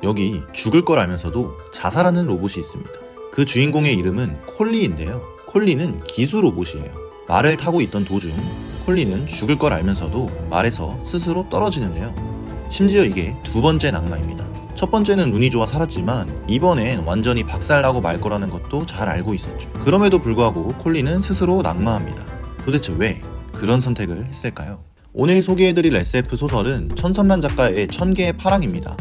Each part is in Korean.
여기 죽을 걸 알면서도 자살하는 로봇이 있습니다. 그 주인공의 이름은 콜리인데요. 콜리는 기수 로봇이에요. 말을 타고 있던 도중 콜리는 죽을 걸 알면서도 말에서 스스로 떨어지는데요. 심지어 이게 두 번째 낙마입니다. 첫 번째는 운이 좋아 살았지만 이번엔 완전히 박살나고 말 거라는 것도 잘 알고 있었죠. 그럼에도 불구하고 콜리는 스스로 낙마합니다. 도대체 왜 그런 선택을 했을까요? 오늘 소개해드릴 SF 소설은 천선란 작가의 천개의 파랑입니다.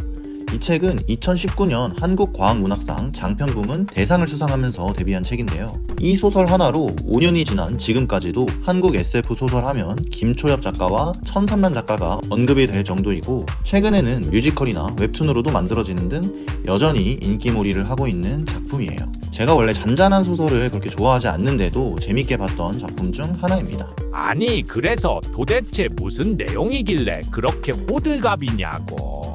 이 책은 2019년 한국과학문학상 장편부문 대상을 수상하면서 데뷔한 책인데요. 이 소설 하나로 5년이 지난 지금까지도 한국 SF 소설 하면 김초엽 작가와 천선란 작가가 언급이 될 정도이고, 최근에는 뮤지컬이나 웹툰으로도 만들어지는 등 여전히 인기몰이를 하고 있는 작품이에요. 제가 원래 잔잔한 소설을 그렇게 좋아하지 않는데도 재밌게 봤던 작품 중 하나입니다. 아니, 그래서 도대체 무슨 내용이길래 그렇게 호들갑이냐고.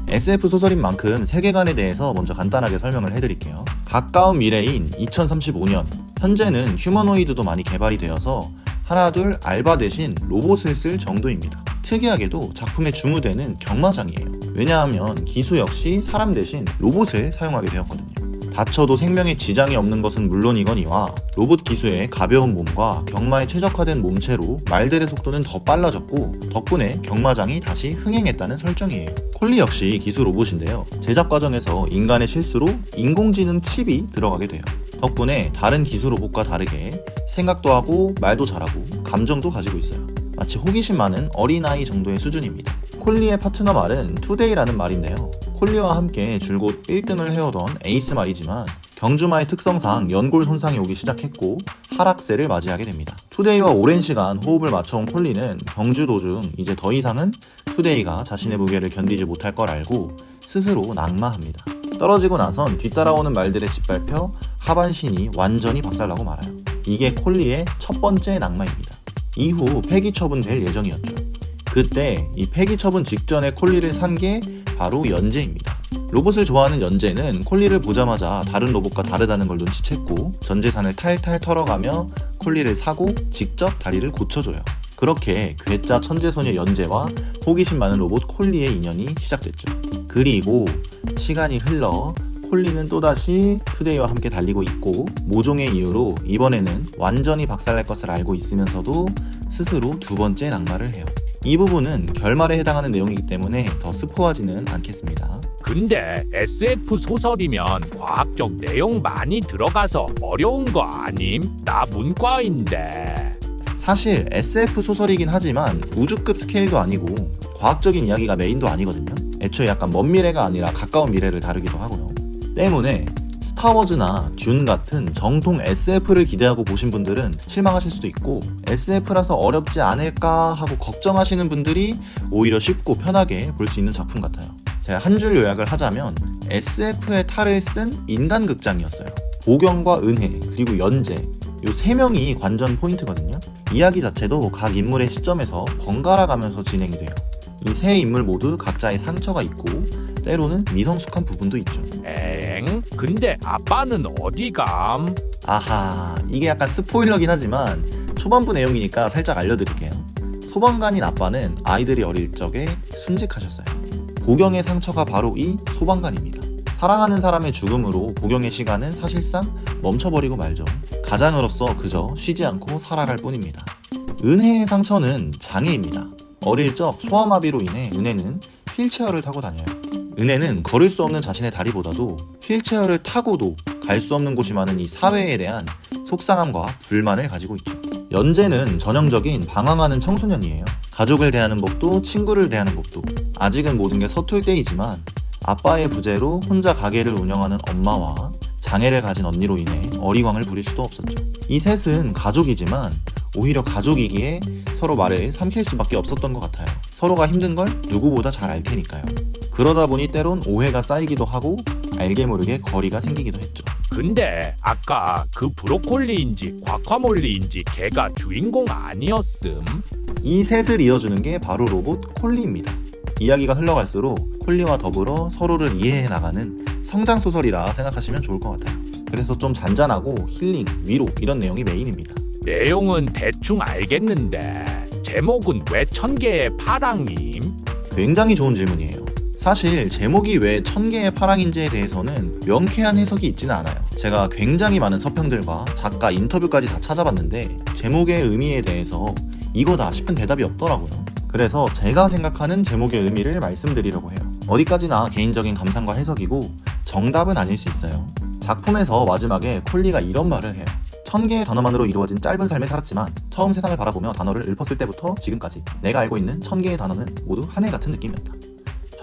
SF 소설인 만큼 세계관에 대해서 먼저 간단하게 설명을 해드릴게요. 가까운 미래인 2035년, 현재는 휴머노이드도 많이 개발이 되어서 하나둘 알바 대신 로봇을 쓸 정도입니다. 특이하게도 작품의 주무대는 경마장이에요. 왜냐하면 기수 역시 사람 대신 로봇을 사용하게 되었거든요. 다쳐도 생명에 지장이 없는 것은 물론이거니와 로봇 기수의 가벼운 몸과 경마에 최적화된 몸체로 말들의 속도는 더 빨라졌고, 덕분에 경마장이 다시 흥행했다는 설정이에요. 콜리 역시 기수 로봇인데요. 제작 과정에서 인간의 실수로 인공지능 칩이 들어가게 돼요. 덕분에 다른 기수 로봇과 다르게 생각도 하고 말도 잘하고 감정도 가지고 있어요. 마치 호기심 많은 어린아이 정도의 수준입니다. 콜리의 파트너 말은 투데이라는 말인데요. 콜리와 함께 줄곧 1등을 해오던 에이스 말이지만 경주마의 특성상 연골 손상이 오기 시작했고 하락세를 맞이하게 됩니다. 투데이와 오랜 시간 호흡을 맞춰온 콜리는 경주 도중 이제 더 이상은 투데이가 자신의 무게를 견디지 못할 걸 알고 스스로 낙마합니다. 떨어지고 나선 뒤따라오는 말들의 짓밟혀 하반신이 완전히 박살나고 말아요. 이게 콜리의 첫 번째 낙마입니다. 이후 폐기 처분될 예정이었죠. 그때 이 폐기 처분 직전에 콜리를 산 게 바로 연재입니다. 로봇을 좋아하는 연재는 콜리를 보자마자 다른 로봇과 다르다는 걸 눈치챘고 전 재산을 탈탈 털어가며 콜리를 사고 직접 다리를 고쳐줘요. 그렇게 괴짜 천재소녀 연재와 호기심 많은 로봇 콜리의 인연이 시작됐죠. 그리고 시간이 흘러 콜리는 또다시 투데이와 함께 달리고 있고, 모종의 이유로 이번에는 완전히 박살날 것을 알고 있으면서도 스스로 두 번째 낙마를 해요. 이 부분은 결말에 해당하는 내용이기 때문에 더 스포하지는 않겠습니다. 근데 SF 소설이면 과학적 내용 많이 들어가서 어려운 거 아님? 나 문과인데. 사실 SF 소설이긴 하지만 우주급 스케일도 아니고 과학적인 이야기가 메인도 아니거든요. 애초에 약간 먼 미래가 아니라 가까운 미래를 다루기도 하고요. 때문에 스타워즈나 듄 같은 정통 SF를 기대하고 보신 분들은 실망하실 수도 있고, SF라서 어렵지 않을까 하고 걱정하시는 분들이 오히려 쉽고 편하게 볼 수 있는 작품 같아요. 제가 한 줄 요약을 하자면 SF의 탈을 쓴 인간극장이었어요. 보경과 은혜 그리고 연재, 이 세 명이 관전 포인트거든요. 이야기 자체도 각 인물의 시점에서 번갈아 가면서 진행이 돼요. 이 세 인물 모두 각자의 상처가 있고 때로는 미성숙한 부분도 있죠. 근데 아빠는 어디감? 아하, 이게 약간 스포일러긴 하지만 초반부 내용이니까 살짝 알려드릴게요. 소방관인 아빠는 아이들이 어릴 적에 순직하셨어요. 보경의 상처가 바로 이 소방관입니다. 사랑하는 사람의 죽음으로 보경의 시간은 사실상 멈춰버리고 말죠. 가장으로서 그저 쉬지 않고 살아갈 뿐입니다. 은혜의 상처는 장애입니다. 어릴 적 소아마비로 인해 은혜는 휠체어를 타고 다녀요. 은혜는 걸을 수 없는 자신의 다리보다도 휠체어를 타고도 갈 수 없는 곳이 많은 이 사회에 대한 속상함과 불만을 가지고 있죠. 연재는 전형적인 방황하는 청소년이에요. 가족을 대하는 법도 친구를 대하는 법도 아직은 모든 게 서툴 때이지만 아빠의 부재로 혼자 가게를 운영하는 엄마와 장애를 가진 언니로 인해 어리광을 부릴 수도 없었죠. 이 셋은 가족이지만 오히려 가족이기에 서로 말을 삼킬 수밖에 없었던 것 같아요. 서로가 힘든 걸 누구보다 잘 알 테니까요. 그러다 보니 때론 오해가 쌓이기도 하고 알게 모르게 거리가 생기기도 했죠. 근데 아까 그 브로콜리인지 과카몰리인지 걔가 주인공 아니었음? 이 셋을 이어주는 게 바로 로봇 콜리입니다. 이야기가 흘러갈수록 콜리와 더불어 서로를 이해해 나가는 성장소설이라 생각하시면 좋을 것 같아요. 그래서 좀 잔잔하고 힐링, 위로 이런 내용이 메인입니다. 내용은 대충 알겠는데 제목은 왜 천개의 파랑임? 굉장히 좋은 질문이에요. 사실 제목이 왜 1000개의 파랑인지에 대해서는 명쾌한 해석이 있지는 않아요. 제가 굉장히 많은 서평들과 작가 인터뷰까지 다 찾아봤는데 제목의 의미에 대해서 이거다 싶은 대답이 없더라고요. 그래서 제가 생각하는 제목의 의미를 말씀드리려고 해요. 어디까지나 개인적인 감상과 해석이고 정답은 아닐 수 있어요. 작품에서 마지막에 콜리가 이런 말을 해요. 1000개의 단어만으로 이루어진 짧은 삶을 살았지만 처음 세상을 바라보며 단어를 읊었을 때부터 지금까지 내가 알고 있는 1000개의 단어는 모두 하늘 같은 느낌이었다.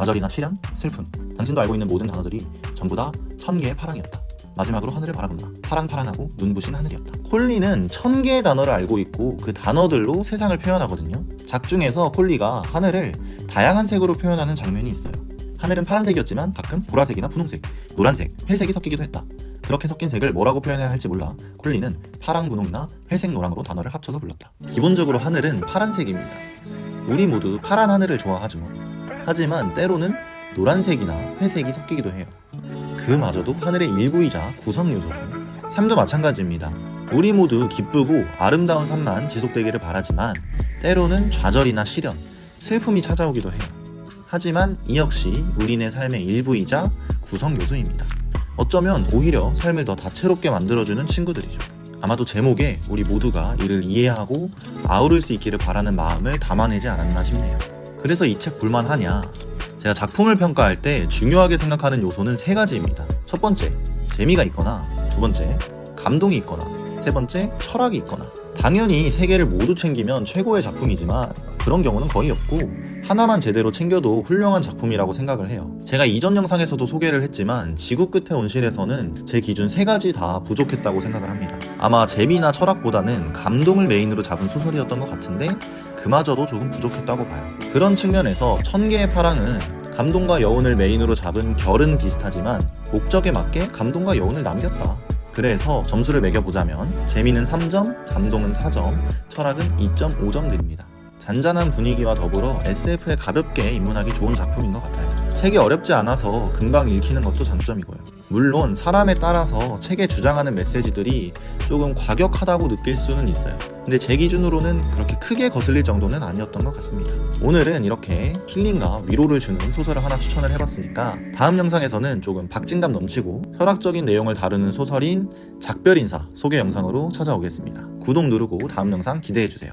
좌절이나 시련, 슬픔, 당신도 알고 있는 모든 단어들이 전부 다 1000개의 파랑이었다. 마지막으로 하늘을 바라본다. 파랑파랑하고 눈부신 하늘이었다. 콜리는 1000개의 단어를 알고 있고 그 단어들로 세상을 표현하거든요. 작중에서 콜리가 하늘을 다양한 색으로 표현하는 장면이 있어요. 하늘은 파란색이었지만 가끔 보라색이나 분홍색, 노란색, 회색이 섞이기도 했다. 그렇게 섞인 색을 뭐라고 표현해야 할지 몰라 콜리는 파랑, 분홍이나 회색, 노랑으로 단어를 합쳐서 불렀다. 기본적으로 하늘은 파란색입니다. 우리 모두 파란 하늘을 좋아하죠. 하지만 때로는 노란색이나 회색이 섞이기도 해요. 그마저도 하늘의 일부이자 구성 요소죠. 삶도 마찬가지입니다. 우리 모두 기쁘고 아름다운 삶만 지속되기를 바라지만 때로는 좌절이나 시련, 슬픔이 찾아오기도 해요. 하지만 이 역시 우리네 삶의 일부이자 구성 요소입니다. 어쩌면 오히려 삶을 더 다채롭게 만들어주는 친구들이죠. 아마도 제목에 우리 모두가 이를 이해하고 아우를 수 있기를 바라는 마음을 담아내지 않았나 싶네요. 그래서 이 책 볼만하냐? 제가 작품을 평가할 때 중요하게 생각하는 요소는 3가지입니다. 첫 번째, 재미가 있거나, 두 번째, 감동이 있거나, 세 번째, 철학이 있거나. 당연히 3개를 모두 챙기면 최고의 작품이지만 그런 경우는 거의 없고 하나만 제대로 챙겨도 훌륭한 작품이라고 생각을 해요. 제가 이전 영상에서도 소개를 했지만 지구 끝의 온실에서는 제 기준 3가지 다 부족했다고 생각을 합니다. 아마 재미나 철학보다는 감동을 메인으로 잡은 소설이었던 것 같은데 그마저도 조금 부족했다고 봐요. 그런 측면에서 1000개의 파랑은 감동과 여운을 메인으로 잡은 결은 비슷하지만 목적에 맞게 감동과 여운을 남겼다. 그래서 점수를 매겨보자면 재미는 3점, 감동은 4점, 철학은 2.5점 드립니다. 잔잔한 분위기와 더불어 SF에 가볍게 입문하기 좋은 작품인 것 같아요. 책이 어렵지 않아서 금방 읽히는 것도 장점이고요. 물론 사람에 따라서 책에 주장하는 메시지들이 조금 과격하다고 느낄 수는 있어요. 근데 제 기준으로는 그렇게 크게 거슬릴 정도는 아니었던 것 같습니다. 오늘은 이렇게 힐링과 위로를 주는 소설을 하나 추천을 해봤으니까 다음 영상에서는 조금 박진감 넘치고 철학적인 내용을 다루는 소설인 작별인사 소개 영상으로 찾아오겠습니다. 구독 누르고 다음 영상 기대해주세요.